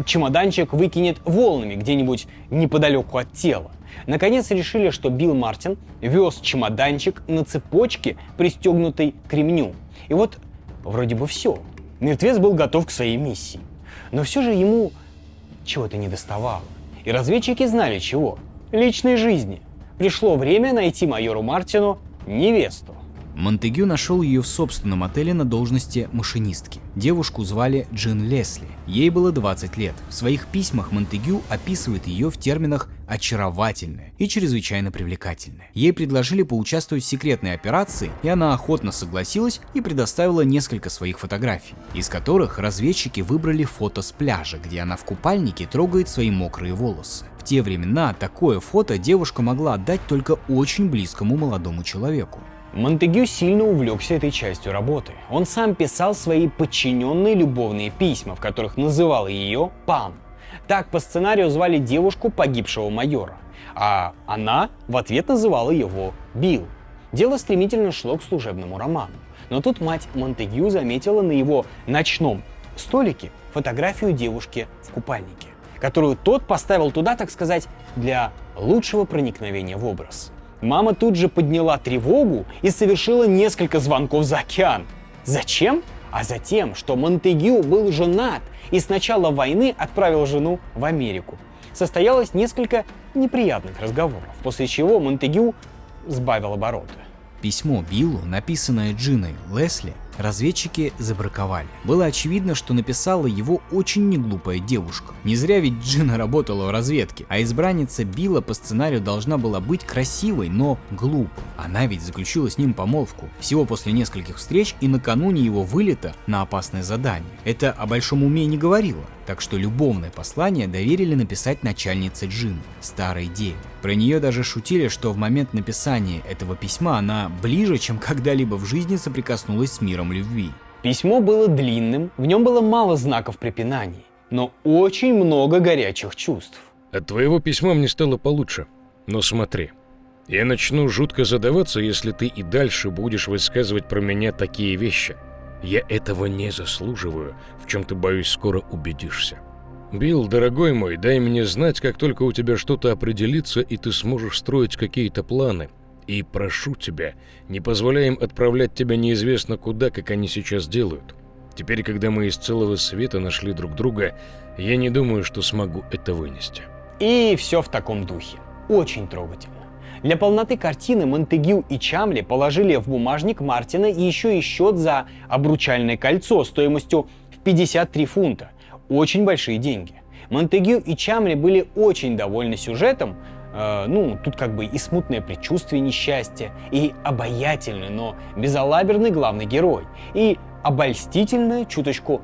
чемоданчик выкинет волнами где-нибудь неподалеку от тела. Наконец решили, что Билл Мартин вез чемоданчик на цепочке, пристегнутой к ремню. И вот вроде бы все. Мертвец был готов к своей миссии. Но все же ему чего-то недоставало. И разведчики знали чего. Личной жизни. Пришло время найти майору Мартину невесту. Монтегю нашел ее в собственном отеле на должности машинистки. Девушку звали Джин Лесли. Ей было 20 лет. В своих письмах Монтегю описывает ее в терминах «очаровательная» и «чрезвычайно привлекательная». Ей предложили поучаствовать в секретной операции, и она охотно согласилась и предоставила несколько своих фотографий, из которых разведчики выбрали фото с пляжа, где она в купальнике трогает свои мокрые волосы. В те времена такое фото девушка могла отдать только очень близкому молодому человеку. Монтегю сильно увлекся этой частью работы. Он сам писал свои подчиненные любовные письма, в которых называл ее Пам. Так по сценарию звали девушку погибшего майора, а она в ответ называла его Билл. Дело стремительно шло к служебному роману. Но тут мать Монтегю заметила на его ночном столике фотографию девушки в купальнике, которую тот поставил туда, так сказать, для лучшего проникновения в образ. Мама тут же подняла тревогу и совершила несколько звонков за океан. Зачем? А затем, что Монтегю был женат и с начала войны отправил жену в Америку. Состоялось несколько неприятных разговоров, после чего Монтегю сбавил обороты. Письмо Биллу, написанное Джиной Лесли, разведчики забраковали. Было очевидно, что написала его очень неглупая девушка. Не зря ведь Джина работала в разведке, а избранница Билла по сценарию должна была быть красивой, но глупой. Она ведь заключила с ним помолвку всего после нескольких встреч и накануне его вылета на опасное задание. Это о большом уме не говорило, так что любовное послание доверили написать начальнице Джины, старой деве. Про нее даже шутили, что в момент написания этого письма она ближе, чем когда-либо в жизни соприкоснулась с миром любви. Письмо было длинным, в нем было мало знаков препинаний, но очень много горячих чувств. От твоего письма мне стало получше. Но смотри, я начну жутко задаваться, если ты и дальше будешь высказывать про меня такие вещи. Я этого не заслуживаю, в чем ты, боюсь, скоро убедишься. Билл, дорогой мой, дай мне знать, как только у тебя что-то определится, и ты сможешь строить какие-то планы. И прошу тебя, не позволяй им отправлять тебя неизвестно куда, как они сейчас делают. Теперь, когда мы из целого света нашли друг друга, я не думаю, что смогу это вынести. И все в таком духе. Очень трогательно. Для полноты картины Монтегю и Чамли положили в бумажник Мартина еще и счет за обручальное кольцо стоимостью в 53 фунта. Очень большие деньги. Монтегю и Чамли были очень довольны сюжетом. Тут как бы и смутное предчувствие несчастья, и обаятельный, но безалаберный главный герой, и обольстительная, чуточку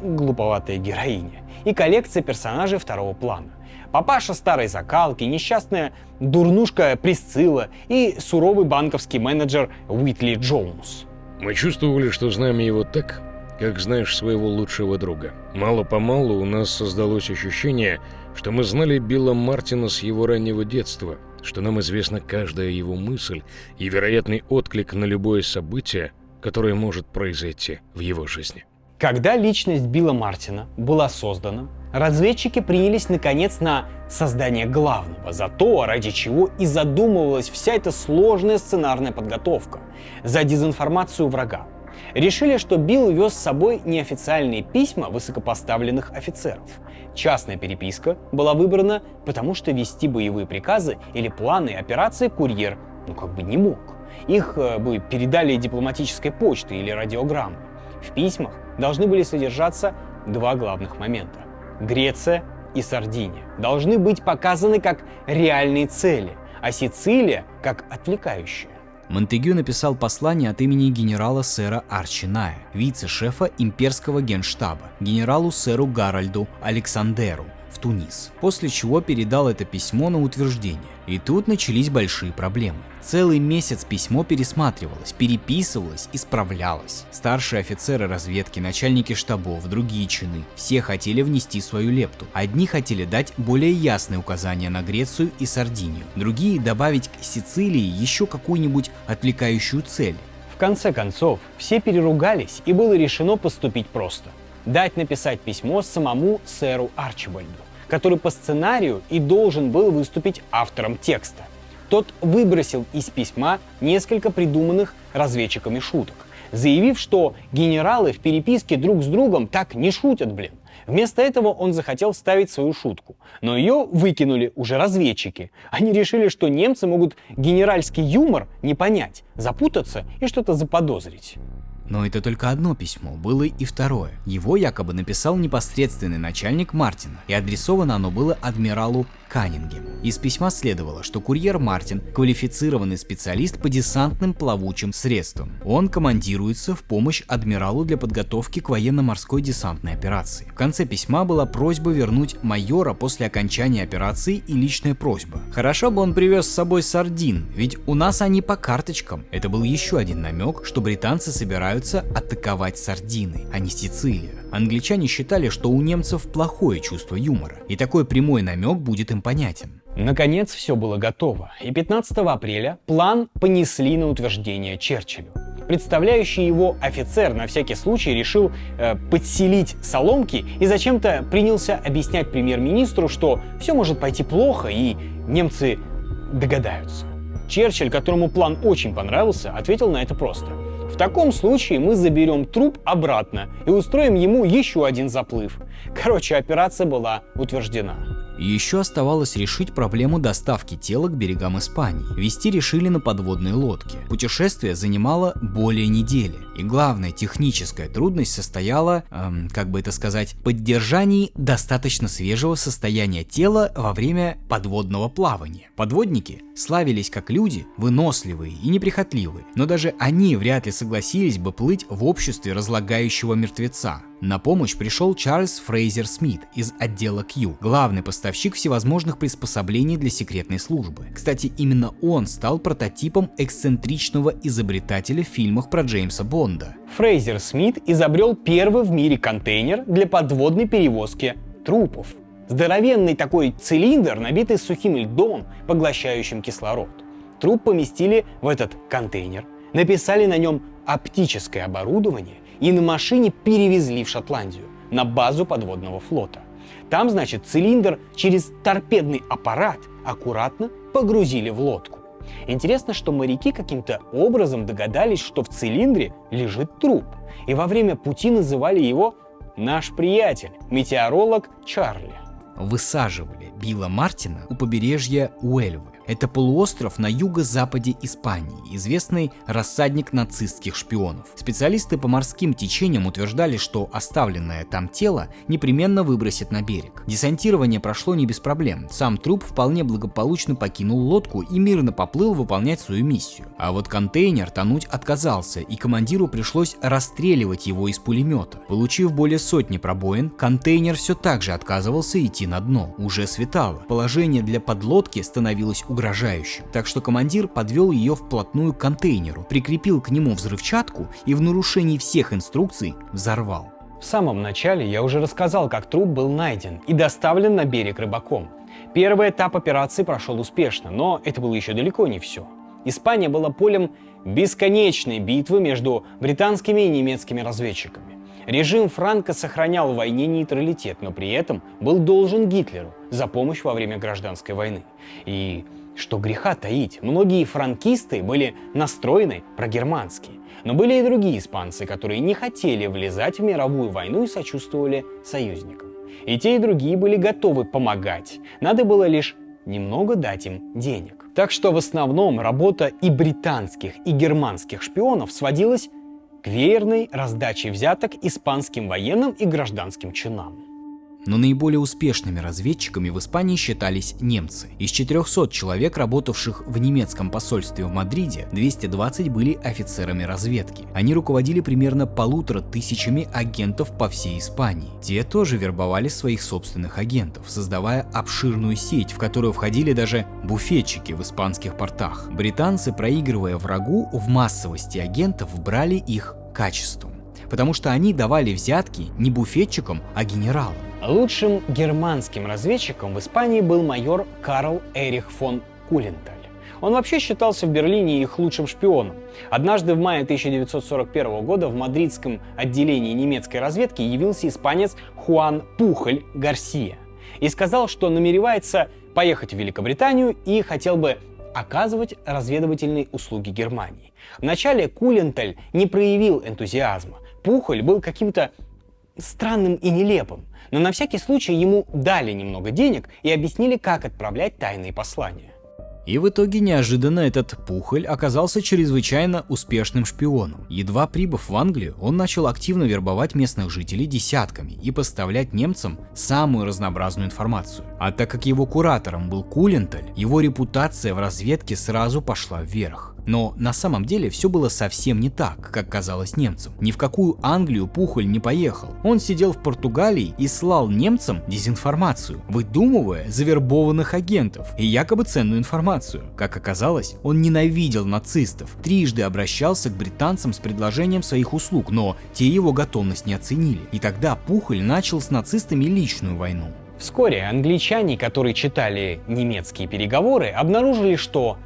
глуповатая героиня, и коллекция персонажей второго плана. Папаша старой закалки, несчастная дурнушка Присцилла и суровый банковский менеджер Уитли Джонс. Мы чувствовали, что знаем его так, как знаешь своего лучшего друга. Мало-помалу у нас создалось ощущение, что мы знали Билла Мартина с его раннего детства, что нам известна каждая его мысль и вероятный отклик на любое событие, которое может произойти в его жизни. Когда личность Билла Мартина была создана, разведчики принялись наконец на создание главного, за то, ради чего и задумывалась вся эта сложная сценарная подготовка, за дезинформацию врага. Решили, что Билл вез с собой неофициальные письма высокопоставленных офицеров. Частная переписка была выбрана, потому что вести боевые приказы или планы операции курьер не мог. Их бы передали дипломатической почтой или радиограммой. В письмах должны были содержаться два главных момента. Греция и Сардиния должны быть показаны как реальные цели, а Сицилия как отвлекающая. Монтегю написал послание от имени генерала сэра Арчи Ная, вице-шефа имперского генштаба, генералу сэру Гарольду Александеру в Тунис, после чего передал это письмо на утверждение. И тут начались большие проблемы. Целый месяц письмо пересматривалось, переписывалось, исправлялось. Старшие офицеры разведки, начальники штабов, другие чины – все хотели внести свою лепту. Одни хотели дать более ясные указания на Грецию и Сардинию, другие – добавить к Сицилии еще какую-нибудь отвлекающую цель. В конце концов, все переругались, и было решено поступить просто. Дать написать письмо самому сэру Арчибальду, который по сценарию и должен был выступить автором текста. Тот выбросил из письма несколько придуманных разведчиками шуток, заявив, что генералы в переписке друг с другом так не шутят, Вместо этого он захотел вставить свою шутку, но ее выкинули уже разведчики. Они решили, что немцы могут генеральский юмор не понять, запутаться и что-то заподозрить. Но это только одно письмо, было и второе. Его якобы написал непосредственный начальник Мартина, и адресовано оно было адмиралу Каннингему. Из письма следовало, что курьер Мартин – квалифицированный специалист по десантным плавучим средствам. Он командируется в помощь адмиралу для подготовки к военно-морской десантной операции. В конце письма была просьба вернуть майора после окончания операции и личная просьба. Хорошо бы он привез с собой сардин, ведь у нас они по карточкам. Это был еще один намек, что британцы собираются атаковать Сардины, а не Сицилию. Англичане считали, что у немцев плохое чувство юмора, и такой прямой намек будет им понятен. Наконец все было готово, и 15 апреля план понесли на утверждение Черчиллю. Представляющий его офицер на всякий случай решил подселить соломки и зачем-то принялся объяснять премьер-министру, что все может пойти плохо и немцы догадаются. Черчилль, которому план очень понравился, ответил на это просто. В таком случае мы заберем труп обратно и устроим ему еще один заплыв. Короче, операция была утверждена. Еще оставалось решить проблему доставки тела к берегам Испании. Везти решили на подводной лодке. Путешествие занимало более недели. И главная техническая трудность состояла, в поддержании достаточно свежего состояния тела во время подводного плавания. Подводники славились как люди выносливые и неприхотливые, но даже они вряд ли согласились бы плыть в обществе разлагающего мертвеца. На помощь пришел Чарльз Фрейзер Смит из отдела Q, главный поставщик всевозможных приспособлений для секретной службы. Кстати, именно он стал прототипом эксцентричного изобретателя в фильмах про Джеймса Бонда. Фрейзер Смит изобрел первый в мире контейнер для подводной перевозки трупов. Здоровенный такой цилиндр, набитый сухим льдом, поглощающим кислород. Труп поместили в этот контейнер, написали на нем оптическое оборудование и на машине перевезли в Шотландию, на базу подводного флота. Там, цилиндр через торпедный аппарат аккуратно погрузили в лодку. Интересно, что моряки каким-то образом догадались, что в цилиндре лежит труп, и во время пути называли его «наш приятель, метеоролог Чарли». высаживали Билла Мартина у побережья Уэльвы. Это полуостров на юго-западе Испании, известный рассадник нацистских шпионов. Специалисты по морским течениям утверждали, что оставленное там тело непременно выбросят на берег. Десантирование прошло не без проблем. Сам труп вполне благополучно покинул лодку и мирно поплыл выполнять свою миссию. А вот контейнер тонуть отказался, и командиру пришлось расстреливать его из пулемета. Получив более сотни пробоин, контейнер все так же отказывался идти на дно. Уже светало. Положение для подлодки становилось угрожающим. Так что командир подвел ее вплотную к контейнеру, прикрепил к нему взрывчатку и в нарушении всех инструкций взорвал. В самом начале я уже рассказал, как труп был найден и доставлен на берег рыбаком. Первый этап операции прошел успешно, но это было еще далеко не все. Испания была полем бесконечной битвы между британскими и немецкими разведчиками. Режим Франко сохранял в войне нейтралитет, но при этом был должен Гитлеру за помощь во время гражданской войны. И что греха таить, многие франкисты были настроены прогермански. Но были и другие испанцы, которые не хотели влезать в мировую войну и сочувствовали союзникам. И те, и другие были готовы помогать. Надо было лишь немного дать им денег. Так что в основном работа и британских, и германских шпионов сводилась к веерной раздаче взяток испанским военным и гражданским чинам. Но наиболее успешными разведчиками в Испании считались немцы. Из 400 человек, работавших в немецком посольстве в Мадриде, 220 были офицерами разведки. Они руководили примерно 1500 агентов по всей Испании. Те тоже вербовали своих собственных агентов, создавая обширную сеть, в которую входили даже буфетчики в испанских портах. Британцы, проигрывая врагу в массовости агентов, брали их качеством, потому что они давали взятки не буфетчикам, а генералам. Лучшим германским разведчиком в Испании был майор Карл Эрих фон Куленталь. Он вообще считался в Берлине их лучшим шпионом. Однажды в мае 1941 года в мадридском отделении немецкой разведки явился испанец Хуан Пухоль Гарсия и сказал, что намеревается поехать в Великобританию и хотел бы оказывать разведывательные услуги Германии. Вначале Куленталь не проявил энтузиазма. Пухоль был каким-то странным и нелепым, но на всякий случай ему дали немного денег и объяснили, как отправлять тайные послания. И в итоге неожиданно этот Пухоль оказался чрезвычайно успешным шпионом. Едва прибыв в Англию, он начал активно вербовать местных жителей десятками и поставлять немцам самую разнообразную информацию. А так как его куратором был Куленталь, его репутация в разведке сразу пошла вверх. Но на самом деле все было совсем не так, как казалось немцам. Ни в какую Англию Пухоль не поехал. Он сидел в Португалии и слал немцам дезинформацию, выдумывая завербованных агентов и якобы ценную информацию. Как оказалось, он ненавидел нацистов, трижды обращался к британцам с предложением своих услуг, но те его готовность не оценили. И тогда Пухоль начал с нацистами личную войну. Вскоре англичане, которые читали немецкие переговоры, обнаружили, что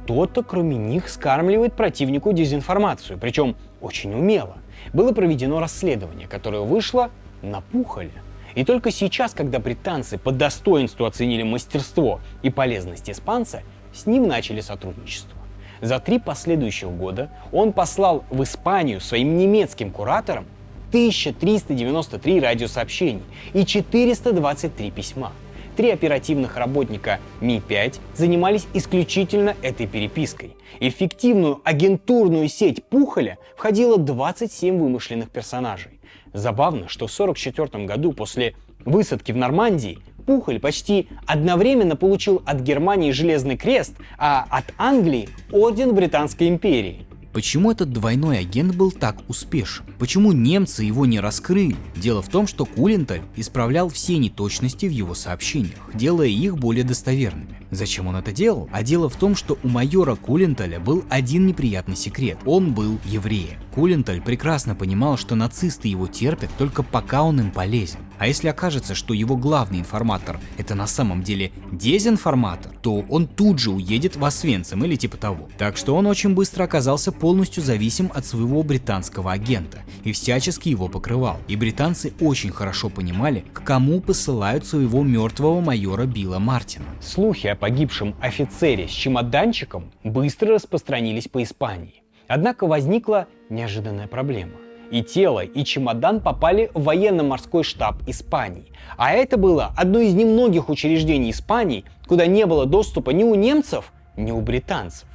кто-то кроме них скармливает противнику дезинформацию, причем очень умело. Было проведено расследование, которое вышло на Пухоля. И только сейчас, когда британцы по достоинству оценили мастерство и полезность испанца, с ним начали сотрудничество. За 3 последующих года он послал в Испанию своим немецким кураторам 1393 радиосообщений и 423 письма. 3 оперативных работника Ми-5 занимались исключительно этой перепиской. И в фиктивную агентурную сеть Пухоля входило 27 вымышленных персонажей. Забавно, что в 1944 году после высадки в Нормандии Пухоль почти одновременно получил от Германии Железный Крест, а от Англии Орден Британской империи. Почему этот двойной агент был так успешен? Почему немцы его не раскрыли? Дело в том, что Куленталь исправлял все неточности в его сообщениях, делая их более достоверными. Зачем он это делал? А дело в том, что у майора Куленталя был один неприятный секрет. Он был евреем. Куленталь прекрасно понимал, что нацисты его терпят только пока он им полезен. А если окажется, что его главный информатор — это на самом деле дезинформатор, то он тут же уедет в Освенцим или типа того. Так что он очень быстро оказался полностью зависим от своего британского агента и всячески его покрывал. И британцы очень хорошо понимали, к кому посылают своего мертвого майора Билла Мартина. Слухи о погибшем офицере с чемоданчиком быстро распространились по Испании. Однако возникла неожиданная проблема. И тело, и чемодан попали в военно-морской штаб Испании. А это было одно из немногих учреждений Испании, куда не было доступа ни у немцев, ни у британцев.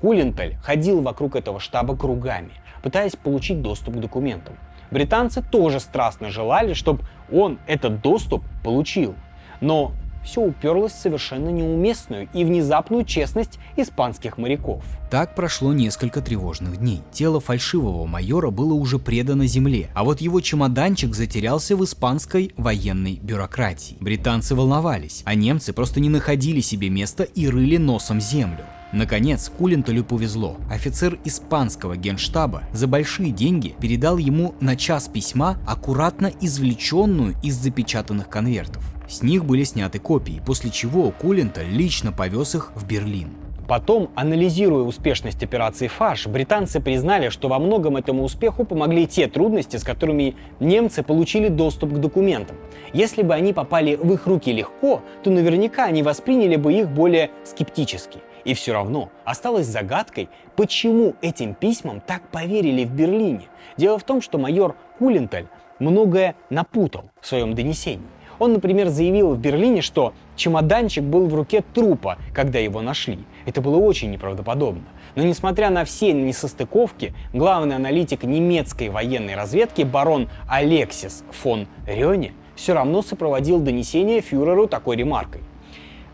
Кулинталь ходил вокруг этого штаба кругами, пытаясь получить доступ к документам. Британцы тоже страстно желали, чтобы он этот доступ получил. Но все уперлось в совершенно неуместную и внезапную честность испанских моряков. Так прошло несколько тревожных дней. Тело фальшивого майора было уже предано земле, а вот его чемоданчик затерялся в испанской военной бюрократии. Британцы волновались, а немцы просто не находили себе места и рыли носом землю. Наконец, Кулинталю повезло. Офицер испанского генштаба за большие деньги передал ему на час письма, аккуратно извлеченную из запечатанных конвертов. С них были сняты копии, после чего Кулинталь лично повез их в Берлин. Потом, анализируя успешность операции «Фарш», британцы признали, что во многом этому успеху помогли те трудности, с которыми немцы получили доступ к документам. Если бы они попали в их руки легко, то наверняка они восприняли бы их более скептически. И все равно осталось загадкой, почему этим письмам так поверили в Берлине. Дело в том, что майор Кулинталь многое напутал в своем донесении. Он, например, заявил в Берлине, что чемоданчик был в руке трупа, когда его нашли. Это было очень неправдоподобно. Но несмотря на все несостыковки, главный аналитик немецкой военной разведки барон Алексис фон Рёне все равно сопроводил донесение фюреру такой ремаркой.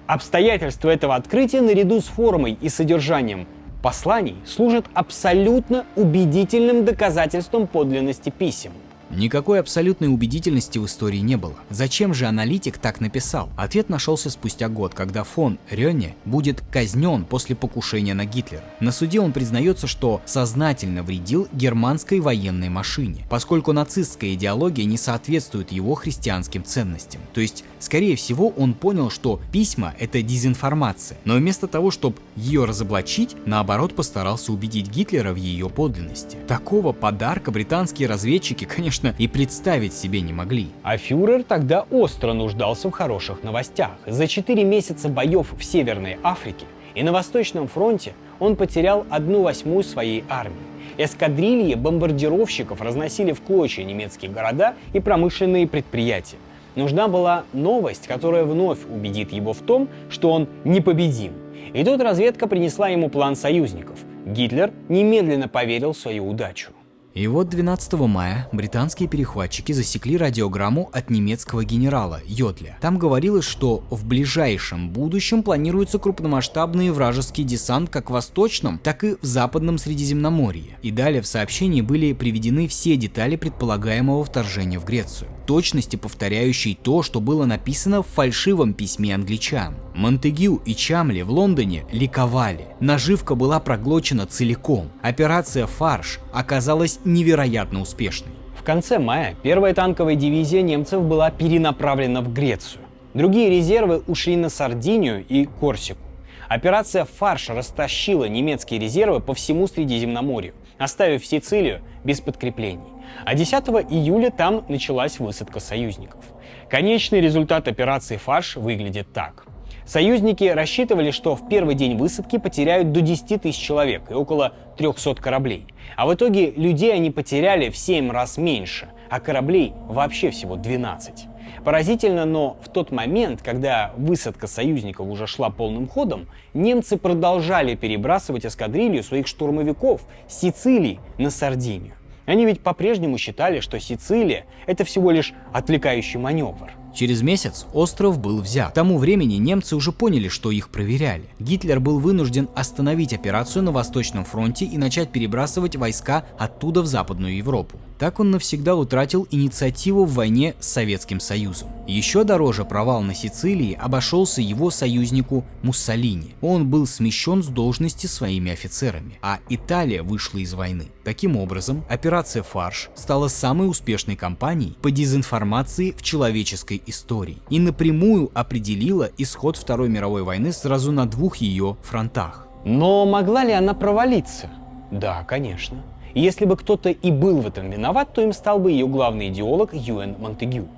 Обстоятельства этого открытия наряду с формой и содержанием посланий служат абсолютно убедительным доказательством подлинности писем. Никакой абсолютной убедительности в истории не было. Зачем же аналитик так написал? Ответ нашелся спустя год, когда фон Рёне будет казнен после покушения на Гитлера. На суде он признается, что сознательно вредил германской военной машине, поскольку нацистская идеология не соответствует его христианским ценностям. То есть, скорее всего, он понял, что письма — это дезинформация, но вместо того, чтобы ее разоблачить, наоборот постарался убедить Гитлера в ее подлинности. Такого подарка британские разведчики, конечно, и представить себе не могли. А фюрер тогда остро нуждался в хороших новостях. За 4 месяца боев в Северной Африке и на Восточном фронте он потерял 1/8 своей армии. Эскадрильи бомбардировщиков разносили в клочья немецкие города и промышленные предприятия. Нужна была новость, которая вновь убедит его в том, что он непобедим. И тут разведка принесла ему план союзников. Гитлер немедленно поверил в свою удачу. И вот 12 мая британские перехватчики засекли радиограмму от немецкого генерала Йодля. Там говорилось, что в ближайшем будущем планируется крупномасштабный вражеский десант как в Восточном, так и в Западном Средиземноморье. И далее в сообщении были приведены все детали предполагаемого вторжения в Грецию, в точности повторяющие то, что было написано в фальшивом письме англичан. Монтегю и Чамли в Лондоне ликовали. Наживка была проглочена целиком. Операция «Фарш» оказалась невероятно успешной. В конце мая первая танковая дивизия немцев была перенаправлена в Грецию. Другие резервы ушли на Сардинию и Корсику. Операция «Фарш» растащила немецкие резервы по всему Средиземноморью, оставив Сицилию без подкреплений. А 10 июля там началась высадка союзников. Конечный результат операции «Фарш» выглядит так. Союзники рассчитывали, что в первый день высадки потеряют до 10 тысяч человек и около 300 кораблей. А в итоге людей они потеряли в 7 раз меньше, а кораблей вообще всего 12. Поразительно, но в тот момент, когда высадка союзников уже шла полным ходом, немцы продолжали перебрасывать эскадрилью своих штурмовиков с Сицилии на Сардинию. Они ведь по-прежнему считали, что Сицилия — это всего лишь отвлекающий маневр. Через месяц остров был взят. К тому времени немцы уже поняли, что их проверяли. Гитлер был вынужден остановить операцию на Восточном фронте и начать перебрасывать войска оттуда в Западную Европу. Так он навсегда утратил инициативу в войне с Советским Союзом. Еще дороже провал на Сицилии обошелся его союзнику Муссолини. Он был смещен с должности своими офицерами, а Италия вышла из войны. Таким образом, операция «Фарш» стала самой успешной кампанией по дезинформации в человеческой истории и напрямую определила исход Второй мировой войны сразу на 2 ее фронтах. Но могла ли она провалиться? Да, конечно. И если бы кто-то и был в этом виноват, то им стал бы ее главный идеолог Юэн Монтегю.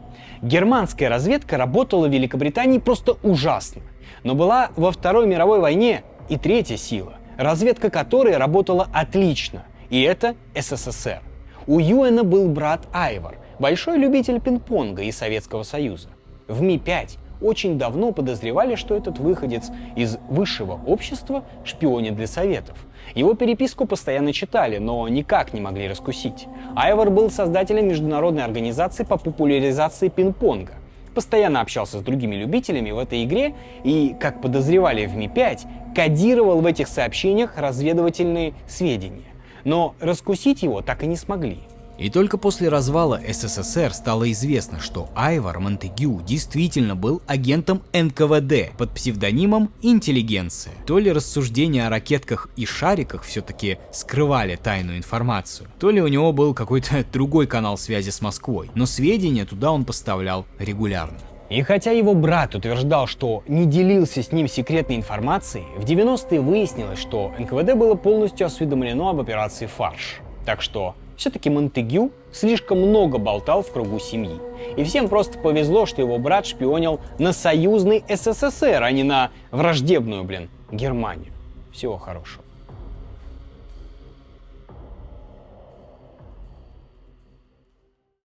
Германская разведка работала в Великобритании просто ужасно. Но была во Второй мировой войне и третья сила, разведка которой работала отлично. И это СССР. У Юэна был брат Айвар, большой любитель пинг-понга из Советского Союза. В Ми-5 очень давно подозревали, что этот выходец из высшего общества шпионит для Советов. Его переписку постоянно читали, но никак не могли раскусить. Айвар был создателем международной организации по популяризации пинг-понга. Постоянно общался с другими любителями в этой игре и, как подозревали в Ми-5, кодировал в этих сообщениях разведывательные сведения. Но раскусить его так и не смогли. И только после развала СССР стало известно, что Айвар Монтегю действительно был агентом НКВД под псевдонимом «Интеллигенция». То ли рассуждения о ракетках и шариках все-таки скрывали тайную информацию, то ли у него был какой-то другой канал связи с Москвой, но сведения туда он поставлял регулярно. И хотя его брат утверждал, что не делился с ним секретной информацией, в 90-е выяснилось, что НКВД было полностью осведомлено об операции «Фарш». Так что все-таки Монтегю слишком много болтал в кругу семьи. И всем просто повезло, что его брат шпионил на союзный СССР, а не на враждебную, Германию. Всего хорошего.